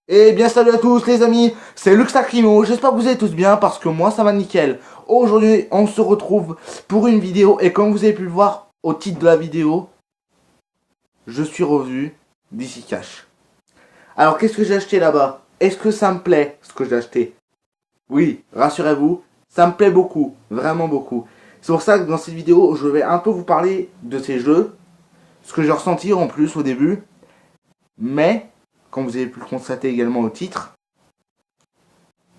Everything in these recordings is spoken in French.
Eh bien salut à tous les amis, c'est Lux Lacrymo, j'espère que vous allez tous bien parce que moi ça va nickel. Aujourd'hui on se retrouve pour une vidéo et comme vous avez pu le voir au titre de la vidéo, je suis revu d'ici Cash. Alors qu'est-ce que j'ai acheté là-bas? Est-ce que ça me plaît ce que j'ai acheté? Oui, rassurez-vous, ça me plaît beaucoup, vraiment beaucoup. C'est pour ça que dans cette vidéo je vais un peu vous parler de ces jeux, ce que j'ai ressenti en plus au début, mais comme vous avez pu le constater également au titre,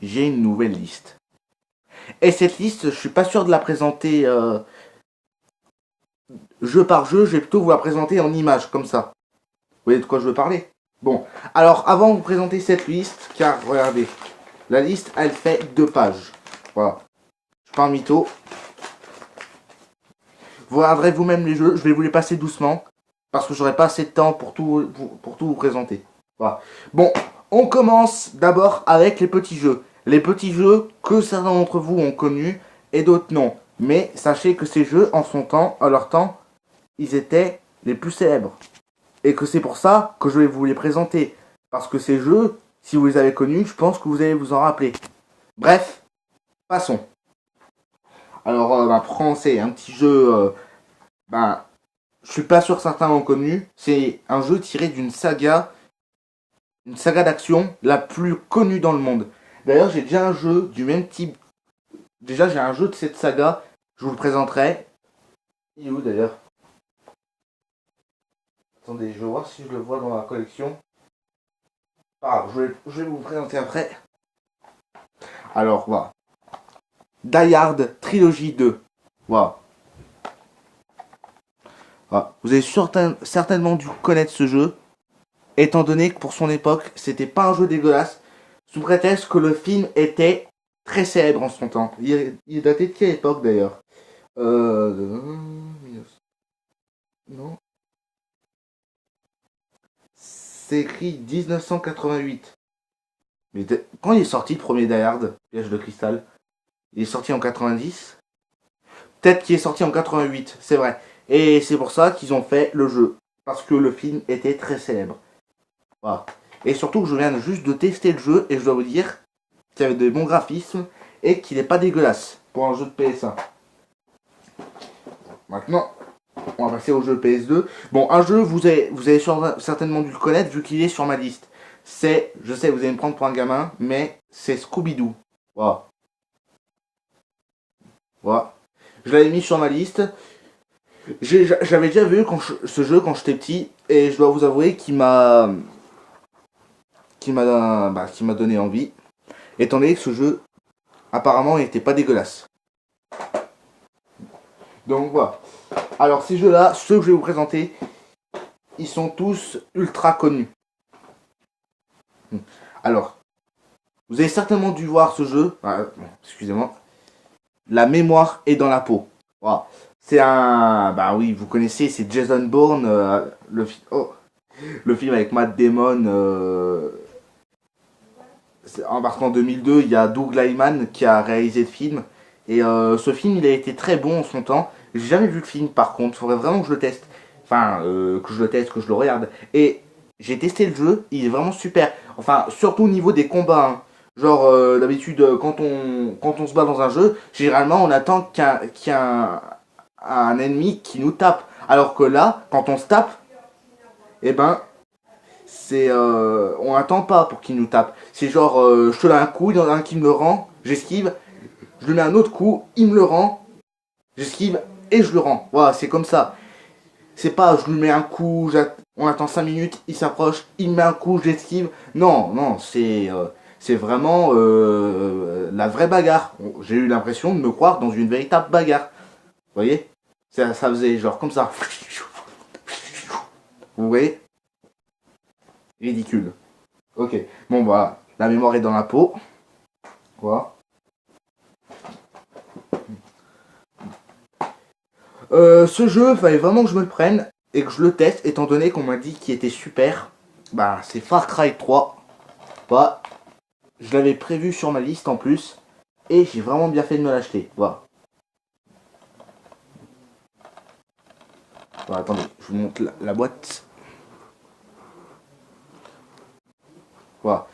j'ai une nouvelle liste. Et cette liste, je suis pas sûr de la présenter jeu par jeu, je vais plutôt vous la présenter en images, comme ça. Vous voyez de quoi je veux parler? Bon, alors avant de vous présenter cette liste, car regardez, la liste, elle fait 2 pages. Voilà, je suis pas un mytho. Vous regarderez vous-même les jeux, je vais vous les passer doucement, parce que j'aurai pas assez de temps pour tout vous présenter. Voilà. Bon, on commence d'abord avec les petits jeux. Les petits jeux que certains d'entre vous ont connus et d'autres non. Mais sachez que ces jeux, en son temps, à leur temps, ils étaient les plus célèbres. Et que c'est pour ça que je vais vous les présenter. Parce que ces jeux, si vous les avez connus, je pense que vous allez vous en rappeler. Bref, passons. Alors, français, un petit jeu, je suis pas sûr que certains l'ont connu. C'est un jeu tiré d'une saga d'action la plus connue dans le monde. D'ailleurs, j'ai déjà un jeu du même type. Déjà, j'ai un jeu de cette saga. Je vous le présenterai. Il est où d'ailleurs? Attendez, je vais voir si je le vois dans la collection. Ah, je vais vous le présenter après. Alors, voilà. Die Hard Trilogy 2. Voilà. Voilà. Vous avez certainement dû connaître ce jeu, étant donné que pour son époque, c'était pas un jeu dégueulasse, sous prétexte que le film était très célèbre en son temps. Il est daté de quelle époque d'ailleurs? Non. C'est écrit 1988. Mais quand il est sorti le premier Die Hard, Piège de cristal? Il est sorti en 90. Peut-être qu'il est sorti en 88, c'est vrai. Et c'est pour ça qu'ils ont fait le jeu. Parce que le film était très célèbre. Voilà. Et surtout que je viens juste de tester le jeu et je dois vous dire qu'il avait de bons graphismes et qu'il n'est pas dégueulasse pour un jeu de PS1. Maintenant, on va passer au jeu PS2. Bon, un jeu, vous avez certainement dû le connaître vu qu'il est sur ma liste. C'est, je sais, vous allez me prendre pour un gamin, mais c'est Scooby-Doo. Voilà. Voilà. Je l'avais mis sur ma liste. J'avais déjà vu ce jeu quand j'étais petit et je dois vous avouer qu'il m'a donné envie. Étant donné que ce jeu apparemment n'était pas dégueulasse. Donc voilà. Alors ces jeux-là, ceux que je vais vous présenter, ils sont tous ultra connus. Alors, vous avez certainement dû voir ce jeu. Excusez-moi. La mémoire est dans la peau. Voilà. C'est un, bah oui, vous connaissez, c'est Jason Bourne, le film avec Matt Damon. Parce qu'en 2002, il y a Doug Liman qui a réalisé le film. Et ce film, il a été très bon en son temps. J'ai jamais vu le film par contre, il faudrait vraiment que je le teste. Enfin, que je le teste, que je le regarde. Et j'ai testé le jeu, il est vraiment super. Enfin, surtout au niveau des combats. Hein. Genre, d'habitude, quand on se bat dans un jeu, généralement, on attend qu'il y ait un ennemi qui nous tape. Alors que là, quand on se tape, eh ben, on attend pas pour qu'il nous tape. C'est genre, je te donne un coup, il y en a un qui me le rend, j'esquive, je lui mets un autre coup, il me le rend, j'esquive et je le rends. Voilà, c'est comme ça. C'est pas je lui mets un coup, on attend 5 minutes, il s'approche, il me met un coup, j'esquive. Non, non, c'est vraiment la vraie bagarre. J'ai eu l'impression de me croire dans une véritable bagarre. Vous voyez, ça faisait genre comme ça. Vous voyez? Ridicule. Ok, bon voilà, la mémoire est dans la peau. Voilà. Ce jeu, il fallait vraiment que je me le prenne et que je le teste, étant donné qu'on m'a dit qu'il était super. Bah, c'est Far Cry 3. Bah, je l'avais prévu sur ma liste en plus. Et j'ai vraiment bien fait de me l'acheter. Voilà. Voilà, attendez, je vous montre la boîte. Voilà.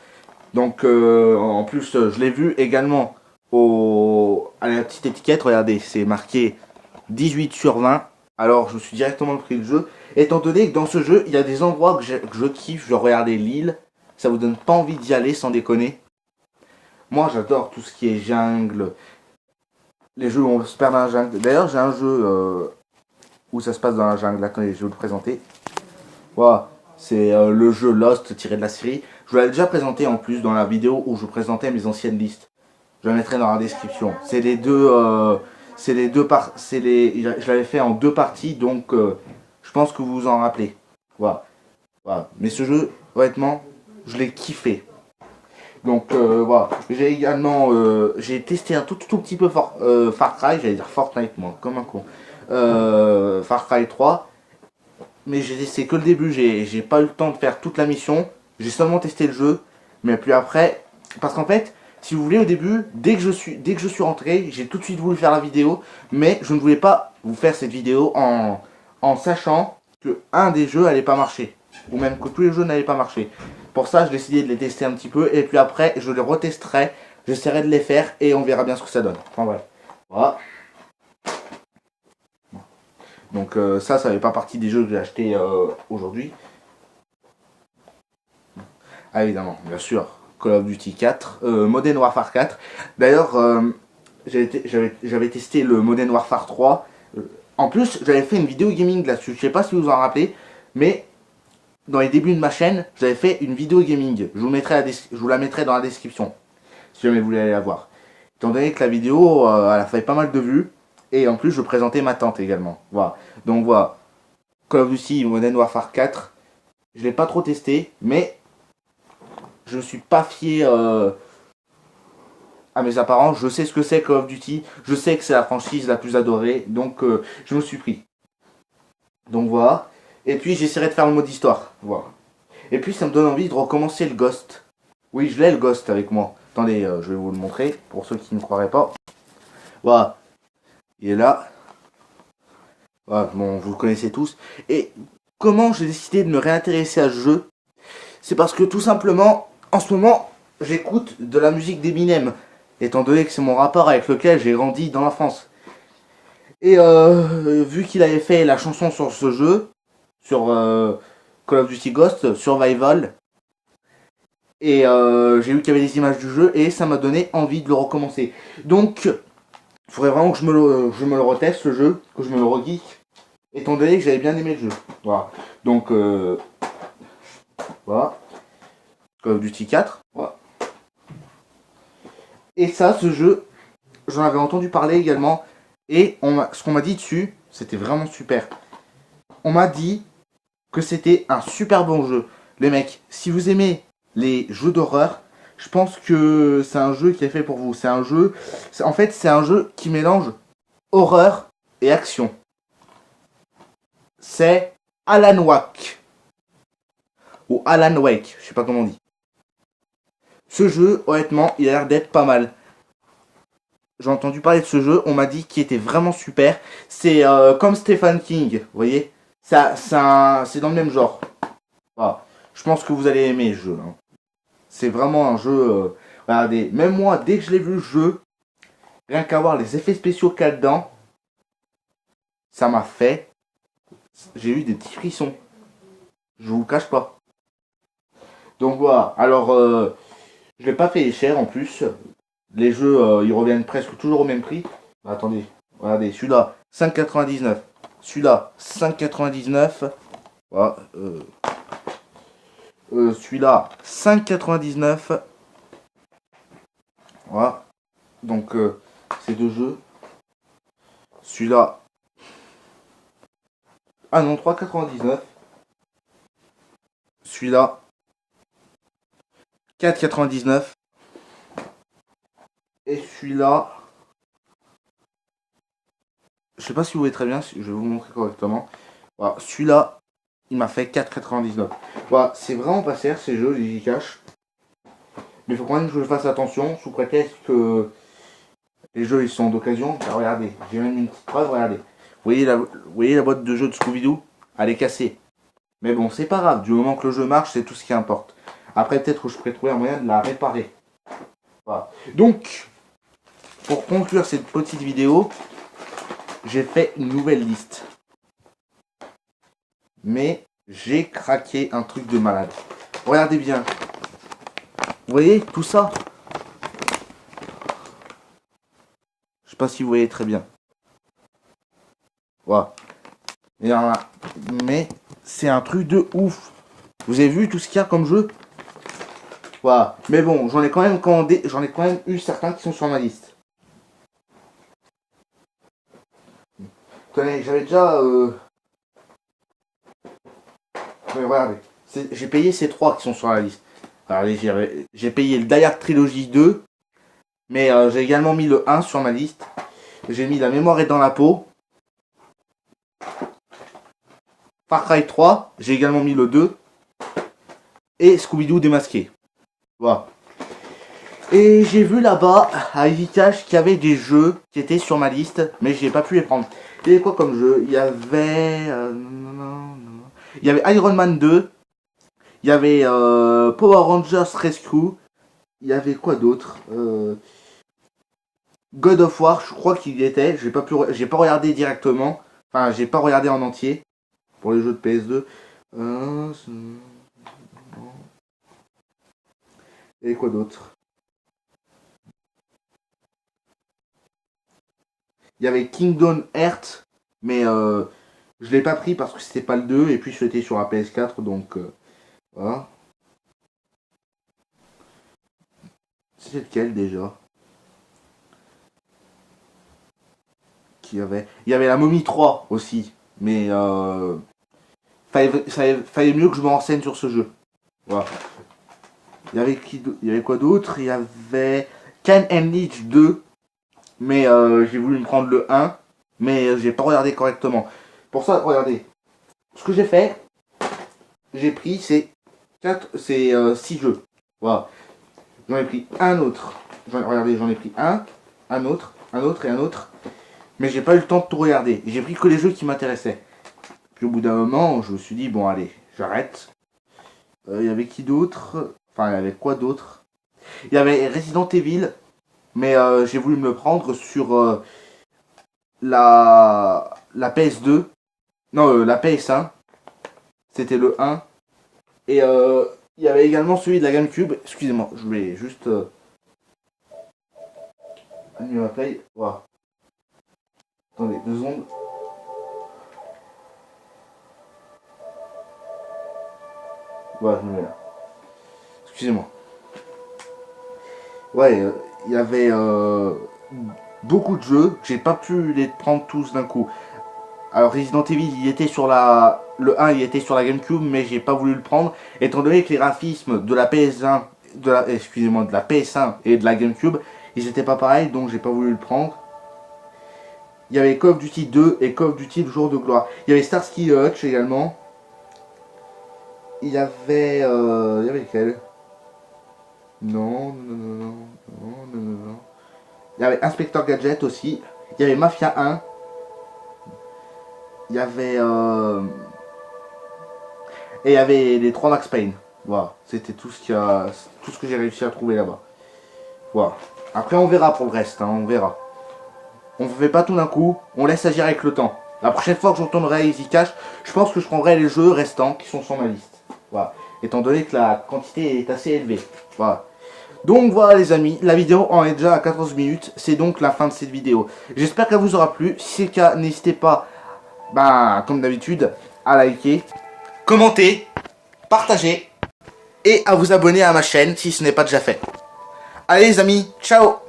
Donc en plus je l'ai vu également à la petite étiquette, regardez, c'est marqué 18 sur 20. Alors je me suis directement pris le jeu, étant donné que dans ce jeu il y a des endroits que je kiffe, genre regardez l'île, ça vous donne pas envie d'y aller sans déconner. Moi j'adore tout ce qui est jungle, les jeux où on se perd dans la jungle. D'ailleurs j'ai un jeu où ça se passe dans la jungle, attendez je vais vous le présenter. Voilà, c'est le jeu Lost tiré de la série. Je vous l'avais déjà présenté en plus dans la vidéo où je présentais mes anciennes listes. Je la mettrai dans la description. C'est les deux, je l'avais fait en deux parties, donc je pense que vous vous en rappelez. Voilà, voilà. Mais ce jeu, honnêtement, je l'ai kiffé. Donc voilà, j'ai également, j'ai testé un tout petit peu Far Cry, j'allais dire Fortnite moi, comme un con. Far Cry 3. Mais j'ai testé que le début, j'ai pas eu le temps de faire toute la mission. J'ai seulement testé le jeu, mais puis après, parce qu'en fait, si vous voulez au début, dès que je suis rentré, j'ai tout de suite voulu faire la vidéo, mais je ne voulais pas vous faire cette vidéo en sachant que un des jeux allait pas marcher, ou même que tous les jeux n'allaient pas marcher. Pour ça, j'ai décidé de les tester un petit peu, et puis après, je les retesterai, j'essaierai de les faire, et on verra bien ce que ça donne. Enfin bref, voilà. Donc ça fait pas partie des jeux que j'ai acheté aujourd'hui. Ah évidemment, bien sûr, Call of Duty 4, Modern Warfare 4. D'ailleurs, j'avais testé le Modern Warfare 3. En plus, j'avais fait une vidéo gaming là-dessus. Je sais pas si vous vous en rappelez, mais dans les débuts de ma chaîne, j'avais fait une vidéo gaming. Je vous la mettrai dans la description, si jamais vous voulez aller la voir. Étant donné que la vidéo, elle a fait pas mal de vues. Et en plus, je présentais ma tante également. Voilà. Donc voilà. Call of Duty Modern Warfare 4. Je l'ai pas trop testé, mais je ne suis pas fié à mes apparences. Je sais ce que c'est Call of Duty. Je sais que c'est la franchise la plus adorée. Donc je me suis pris. Donc voilà. Et puis j'essaierai de faire le mode histoire. Voilà. Et puis ça me donne envie de recommencer le Ghost. Oui, je l'ai le Ghost avec moi. Attendez, je vais vous le montrer pour ceux qui ne croiraient pas. Voilà. Il est là. Voilà, bon, vous le connaissez tous. Et comment j'ai décidé de me réintéresser à ce jeu? C'est parce que tout simplement, en ce moment, j'écoute de la musique d'Eminem. Étant donné que c'est mon rapport avec lequel j'ai grandi dans la France. Et vu qu'il avait fait la chanson sur ce jeu, sur Call of Duty Ghost, Survival, et j'ai vu qu'il y avait des images du jeu, et ça m'a donné envie de le recommencer. Donc, il faudrait vraiment que je me le reteste, le jeu, que je me le regeek, étant donné que j'avais bien aimé le jeu. Voilà. Donc, voilà. Call of Duty 4. Voilà. Et ça, ce jeu, j'en avais entendu parler également. Et ce qu'on m'a dit dessus, c'était vraiment super. On m'a dit que c'était un super bon jeu. Les mecs, si vous aimez les jeux d'horreur, je pense que c'est un jeu qui est fait pour vous. C'est un jeu, en fait, c'est un jeu qui mélange horreur et action. C'est Alan Wake. Ou Alan Wake, je sais pas comment on dit. Ce jeu, honnêtement, il a l'air d'être pas mal. J'ai entendu parler de ce jeu, on m'a dit qu'il était vraiment super. C'est comme Stephen King, vous voyez. C'est dans le même genre. Voilà. Je pense que vous allez aimer le jeu. Hein. C'est vraiment un jeu... regardez, même moi, dès que je l'ai vu le jeu, rien qu'à voir les effets spéciaux qu'il y a dedans, ça m'a fait... J'ai eu des petits frissons. Je vous le cache pas. Donc voilà, alors... je l'ai pas payé cher en plus. Les jeux, ils reviennent presque toujours au même prix. Attendez, regardez, celui-là, 5,99. Celui-là, 5,99. Voilà, celui-là, 5,99. Voilà. Donc, ces deux jeux. Celui-là. Ah non, 3,99. Celui-là. 4,99. Et celui-là, je sais pas si vous voyez très bien, je vais vous montrer correctement. Voilà, celui-là, il m'a fait 4,99. Voilà, c'est vraiment pas cher ces jeux, les cash. Mais il faut quand même que je fasse attention, sous prétexte que les jeux ils sont d'occasion. Bah, regardez, j'ai même une petite preuve, regardez. Vous voyez la boîte de jeu de Scooby-Doo? Elle est cassée. Mais bon, c'est pas grave, du moment que le jeu marche, c'est tout ce qui importe. Après, peut-être que je pourrais trouver un moyen de la réparer. Voilà. Donc, pour conclure cette petite vidéo, j'ai fait une nouvelle liste. Mais j'ai craqué un truc de malade. Regardez bien. Vous voyez tout ça? Je sais pas si vous voyez très bien. Voilà. Mais c'est un truc de ouf. Vous avez vu tout ce qu'il y a comme jeu? Voilà. Mais bon, j'en ai quand même commandé. J'en ai quand même eu certains qui sont sur ma liste. Tenez, j'avais déjà... regardez. J'ai payé ces 3 qui sont sur la liste. Alors, j'ai payé le Die Hard Trilogy 2. Mais j'ai également mis le 1 sur ma liste. J'ai mis La mémoire est dans la peau. Far Cry 3. J'ai également mis le 2. Et Scooby-Doo démasqué. Voilà. Et j'ai vu là-bas, à Easy Cash, qu'il y avait des jeux qui étaient sur ma liste. Mais j'ai pas pu les prendre. Il y avait quoi comme jeu? Il y avait... il y avait Iron Man 2. Il y avait Power Rangers Rescue. Il y avait quoi d'autre? God of War, je crois qu'il y était. J'ai pas regardé directement. Enfin, j'ai pas regardé en entier. Pour les jeux de PS2. Et quoi d'autre? Il y avait Kingdom Hearts. Mais je l'ai pas pris parce que c'était pas le 2. Et puis c'était sur la PS4. Donc voilà. C'est lequel déjà? Il y avait la Momie 3 aussi. Mais fallait mieux que je me renseigne sur ce jeu. Voilà. Il y avait quoi d'autre? Il y avait Ken and Leech 2. Mais j'ai voulu me prendre le 1. Mais j'ai pas regardé correctement. Pour ça, regardez. Ce que j'ai fait, j'ai pris c'est 6 jeux. Voilà. J'en ai pris un autre. Regardez, j'en ai pris un autre et un autre. Mais j'ai pas eu le temps de tout regarder. J'ai pris que les jeux qui m'intéressaient. Puis au bout d'un moment, je me suis dit, bon allez, j'arrête. Il y avait qui d'autre? Enfin, il y avait quoi d'autre? Il y avait Resident Evil. Mais j'ai voulu me le prendre sur la PS2. Non, la PS1. C'était le 1. Et il y avait également celui de la GameCube. Excusez-moi, je vais juste... allumer ma play. Voilà. Attendez, 2 secondes. Voilà, je me mets là. Excusez-moi. Ouais, il y avait beaucoup de jeux. J'ai pas pu les prendre tous d'un coup. Alors Resident Evil, il était sur le 1, il était sur la GameCube, mais j'ai pas voulu le prendre. Étant donné que les graphismes de la PS1, de la PS1 et de la GameCube, ils étaient pas pareils, donc j'ai pas voulu le prendre. Il y avait Call of Duty 2 et Call of Duty le jour de gloire. Il y avait Starsky Hutch également. Il y avait lequel? Non. Il y avait Inspector Gadget aussi. Il y avait Mafia 1. Il y avait et il y avait les 3 Max Payne. Voilà, c'était tout ce que j'ai réussi à trouver là-bas. Voilà. Après on verra pour le reste, hein, on verra. On ne fait pas tout d'un coup, on laisse agir avec le temps. La prochaine fois que je retournerai à Easy Cash, je pense que je prendrai les jeux restants qui sont sur ma liste. Voilà. Étant donné que la quantité est assez élevée. Voilà. Donc voilà les amis, la vidéo en est déjà à 14 minutes. C'est donc la fin de cette vidéo. J'espère qu'elle vous aura plu. Si c'est le cas, n'hésitez pas, comme d'habitude, à liker, commenter, partager et à vous abonner à ma chaîne si ce n'est pas déjà fait. Allez les amis, ciao!